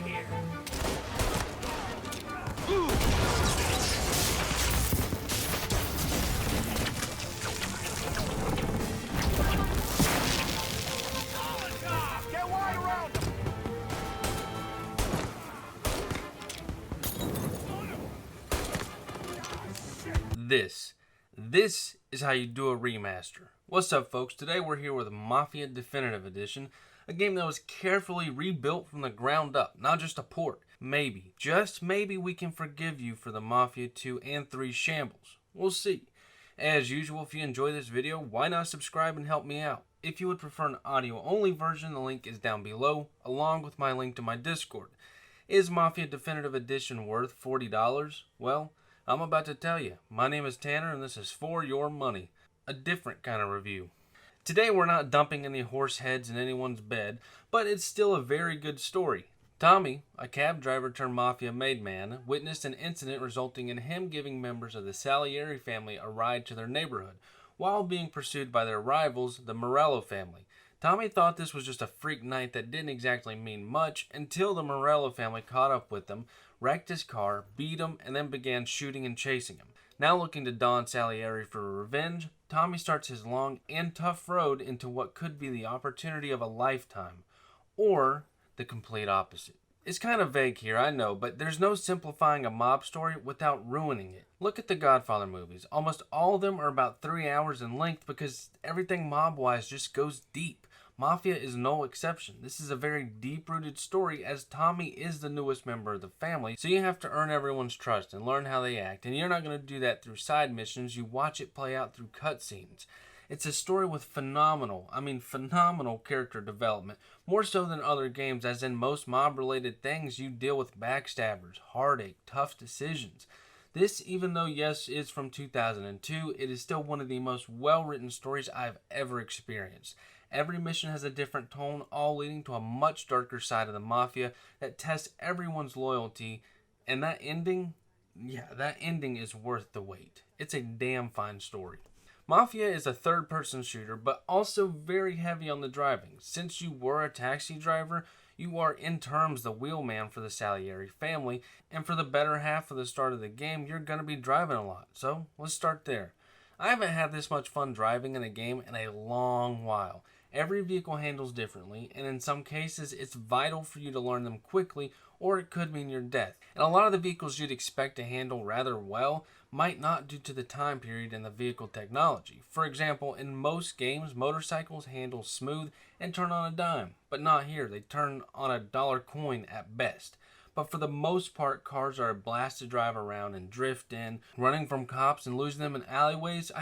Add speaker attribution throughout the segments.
Speaker 1: here.
Speaker 2: Get wide around them!
Speaker 3: This is how you do a remaster. What's up, folks? Today we're here with Mafia Definitive Edition, a game that was carefully rebuilt from the ground up, not just a port. Maybe, just maybe, we can forgive you for the Mafia 2 and 3 shambles. We'll see. As usual, if you enjoy this video, why not subscribe and help me out? If you would prefer an audio-only version, the link is down below, along with my link to my Discord. Is Mafia Definitive Edition worth $40? Well, I'm about to tell you. My name is Tanner, and this is For Your Money, a different kind of review. Today we're not dumping any horse heads in anyone's bed, but it's still a very good story. Tommy, a cab driver turned Mafia made man, witnessed an incident resulting in him giving members of the Salieri family a ride to their neighborhood, while being pursued by their rivals, the Morello family. Tommy thought this was just a freak night that didn't exactly mean much until the Morello family caught up with him, wrecked his car, beat him, and then began shooting and chasing him. Now looking to Don Salieri for revenge, Tommy starts his long and tough road into what could be the opportunity of a lifetime, or the complete opposite. It's kind of vague here, I know, but there's no simplifying a mob story without ruining it. Look at the Godfather movies. Almost all of them are about 3 hours in length because everything mob-wise just goes deep. Mafia is no exception. This is a very deep-rooted story as Tommy is the newest member of the family, so you have to earn everyone's trust and learn how they act, and you're not going to do that through side missions. You watch it play out through cutscenes. It's a story with phenomenal character development, more so than other games, as in most mob-related things you deal with backstabbers, heartache, tough decisions. This, even though yes, is from 2002, it is still one of the most well-written stories I've ever experienced. Every mission has a different tone, all leading to a much darker side of the Mafia that tests everyone's loyalty, and that ending is worth the wait. It's a damn fine story. Mafia is a third-person shooter, but also very heavy on the driving. Since you were a taxi driver, you are in terms the wheelman for the Salieri family, and for the better half of the start of the game, you're going to be driving a lot. So, let's start there. I haven't had this much fun driving in a game in a long while. Every vehicle handles differently, and in some cases, it's vital for you to learn them quickly, or it could mean your death. And a lot of the vehicles you'd expect to handle rather well might not due to the time period and the vehicle technology. For example, in most games, motorcycles handle smooth and turn on a dime, but not here. They turn on a dollar coin at best. But for the most part, cars are a blast to drive around and drift in, running from cops and losing them in alleyways.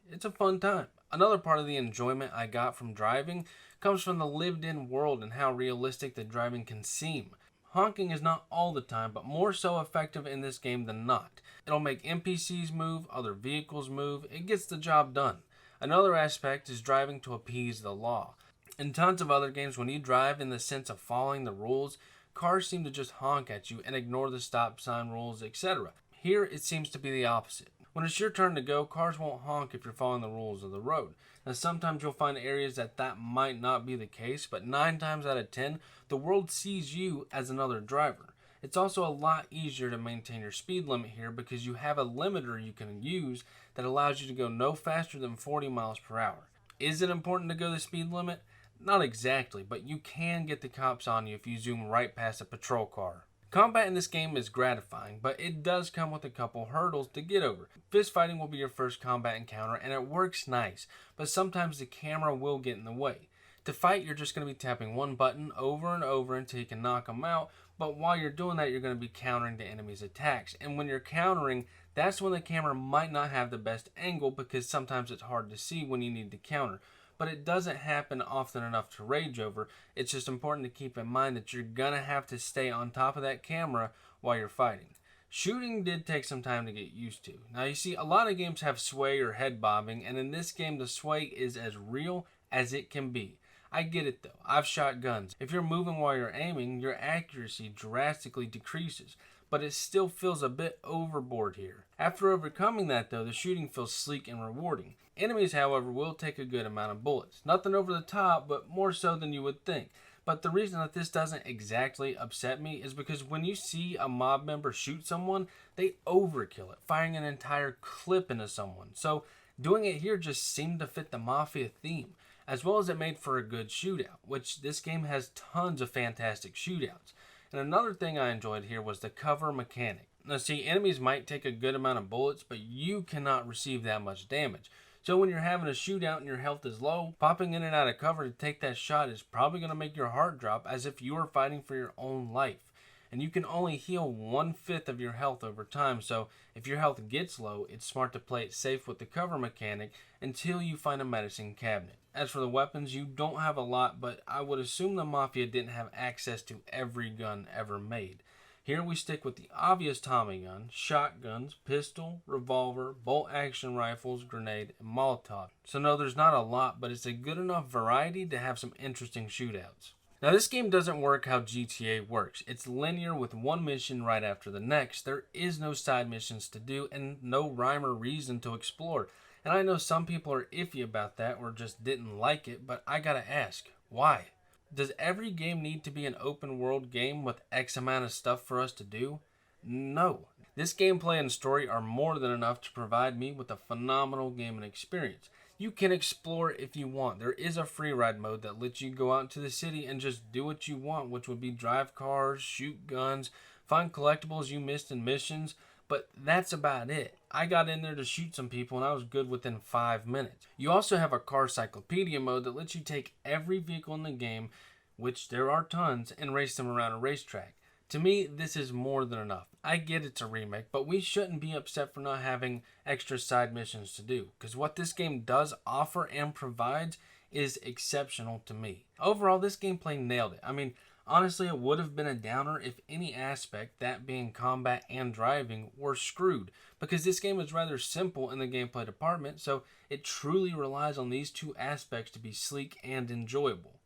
Speaker 3: It's a fun time. Another part of the enjoyment I got from driving comes from the lived-in world and how realistic the driving can seem. Honking is not all the time, but more so effective in this game than not. It'll make NPCs move, other vehicles move, it gets the job done. Another aspect is driving to appease the law. In tons of other games, when you drive in the sense of following the rules, cars seem to just honk at you and ignore the stop sign rules, etc. Here, it seems to be the opposite. When it's your turn to go, cars won't honk if you're following the rules of the road. Now, sometimes you'll find areas that might not be the case, but 9 times out of 10, the world sees you as another driver. It's also a lot easier to maintain your speed limit here because you have a limiter you can use that allows you to go no faster than 40 miles per hour. Is it important to go the speed limit? Not exactly, but you can get the cops on you if you zoom right past a patrol car. Combat in this game is gratifying, but it does come with a couple hurdles to get over. Fist fighting will be your first combat encounter, and it works nice, but sometimes the camera will get in the way. To fight, you're just going to be tapping one button over and over until you can knock them out, but while you're doing that, you're going to be countering the enemy's attacks. And when you're countering, that's when the camera might not have the best angle because sometimes it's hard to see when you need to counter. But it doesn't happen often enough to rage over. It's just important to keep in mind that you're gonna have to stay on top of that camera while you're fighting. Shooting did take some time to get used to. Now you see, a lot of games have sway or head bobbing, and in this game the sway is as real as it can be. I get it though, I've shot guns. If you're moving while you're aiming, your accuracy drastically decreases, but it still feels a bit overboard here. After overcoming that though, the shooting feels sleek and rewarding. Enemies, however, will take a good amount of bullets. Nothing over the top, but more so than you would think. But the reason that this doesn't exactly upset me is because when you see a mob member shoot someone, they overkill it, firing an entire clip into someone. So doing it here just seemed to fit the Mafia theme, as well as it made for a good shootout, which this game has tons of fantastic shootouts. And another thing I enjoyed here was the cover mechanic. Now see, enemies might take a good amount of bullets, but you cannot receive that much damage. So when you're having a shootout and your health is low, popping in and out of cover to take that shot is probably going to make your heart drop as if you were fighting for your own life. And you can only heal 1/5 of your health over time, so if your health gets low, it's smart to play it safe with the cover mechanic until you find a medicine cabinet. As for the weapons, you don't have a lot, but I would assume the Mafia didn't have access to every gun ever made. Here we stick with the obvious Tommy gun, shotguns, pistol, revolver, bolt-action rifles, grenade, and Molotov. So no, there's not a lot, but it's a good enough variety to have some interesting shootouts. Now this game doesn't work how GTA works. It's linear with one mission right after the next. There is no side missions to do and no rhyme or reason to explore. And I know some people are iffy about that or just didn't like it, but I gotta ask, why? Does every game need to be an open world game with X amount of stuff for us to do? No. This gameplay and story are more than enough to provide me with a phenomenal gaming experience. You can explore if you want. There is a free ride mode that lets you go out into the city and just do what you want, which would be drive cars, shoot guns, find collectibles you missed in missions, but that's about it. I got in there to shoot some people and I was good within 5 minutes. You also have a car cyclopedia mode that lets you take every vehicle in the game, which there are tons, and race them around a racetrack. To me, this is more than enough. I get it's a remake, but we shouldn't be upset for not having extra side missions to do, because what this game does offer and provides is exceptional to me. Overall, this gameplay nailed it. I mean, honestly, it would have been a downer if any aspect, that being combat and driving, were screwed, because this game is rather simple in the gameplay department, so it truly relies on these two aspects to be sleek and enjoyable.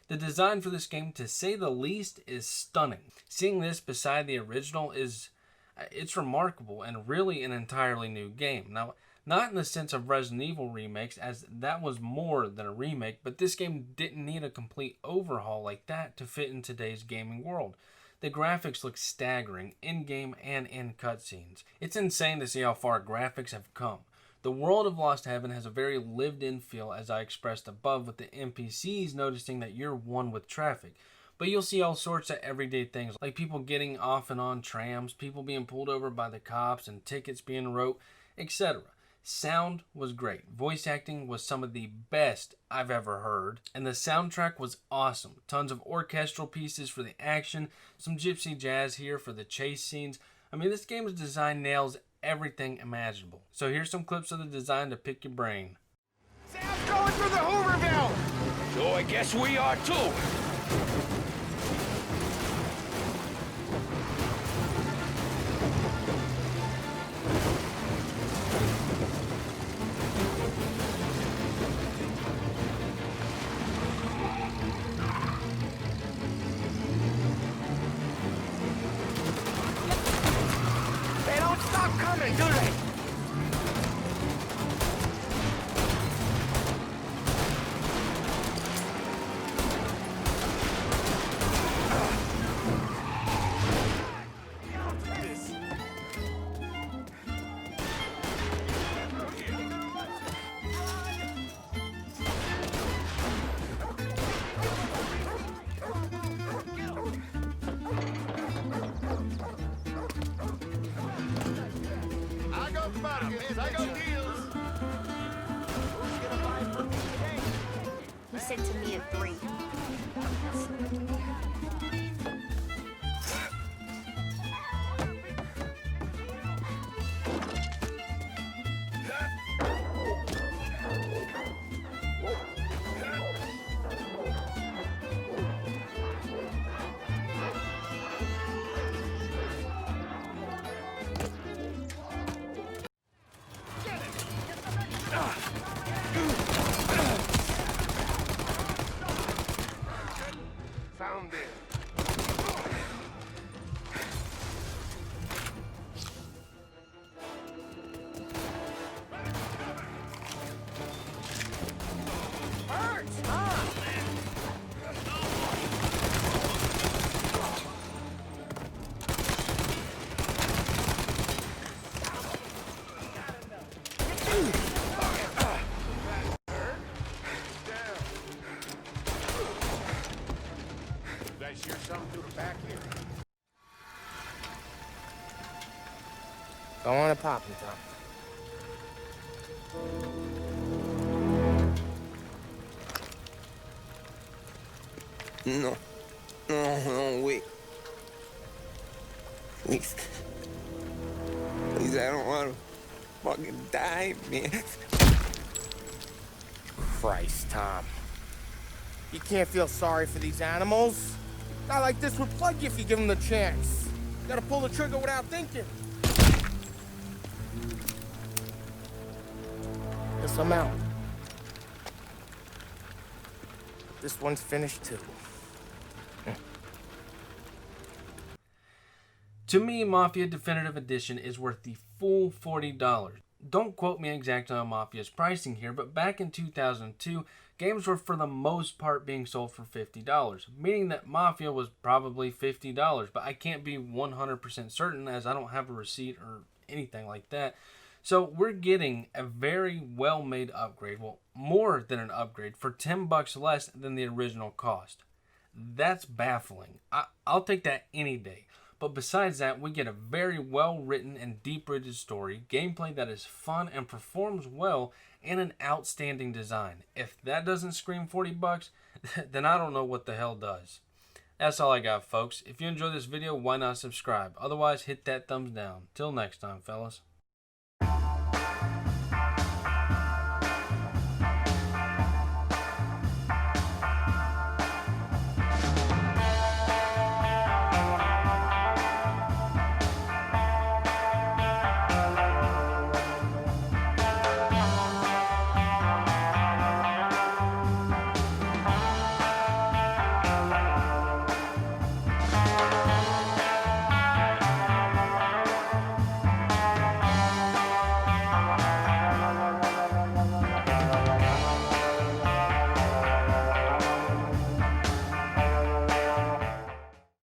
Speaker 3: The design for this game, to say the least, is stunning. Seeing this beside the original it's remarkable and really an entirely new game. Now, not in the sense of Resident Evil remakes, as that was more than a remake, but this game didn't need a complete overhaul like that to fit in today's gaming world. The graphics look staggering, in-game and in cutscenes. It's insane to see how far graphics have come. The world of Lost Heaven has a very lived-in feel, as I expressed above, with the NPCs noticing that you're one with traffic. But you'll see all sorts of everyday things, like people getting off and on trams, people being pulled over by the cops, and tickets being wrote, etc. Sound was great. Voice acting was some of the best I've ever heard. And the soundtrack was awesome. Tons of orchestral pieces for the action, some gypsy jazz here for the chase scenes. I mean, this game's design nails everything imaginable. So here's some clips of the design to pick your brain.
Speaker 1: Sam's going through the Hooverville!
Speaker 2: So I guess we are too.
Speaker 1: They don't stop coming, do they? I got deals. Who's gonna buy from me today?
Speaker 4: He said to me at 3.
Speaker 5: back here. Go on and pop him, Tom.
Speaker 6: No. No, wait. Please. Please, I don't want to fucking die, man.
Speaker 5: Christ, Tom. You can't feel sorry for these animals. A guy like this would plug you if you give him the chance. You gotta pull the trigger without thinking. Guess I'm out. This one's finished too.
Speaker 3: To me, Mafia Definitive Edition is worth the full $40. Don't quote me exactly on Mafia's pricing here, but back in 2002, games were for the most part being sold for $50, meaning that Mafia was probably $50, but I can't be 100% certain as I don't have a receipt or anything like that. So we're getting a very well-made upgrade, well, more than an upgrade, for $10 less than the original cost. That's baffling. I'll take that any day. But besides that, we get a very well-written and deep-rooted story, gameplay that is fun and performs well, and an outstanding design. If that doesn't scream $40, then I don't know what the hell does. That's all I got, folks. If you enjoyed this video, why not subscribe? Otherwise, hit that thumbs down. Till next time, fellas.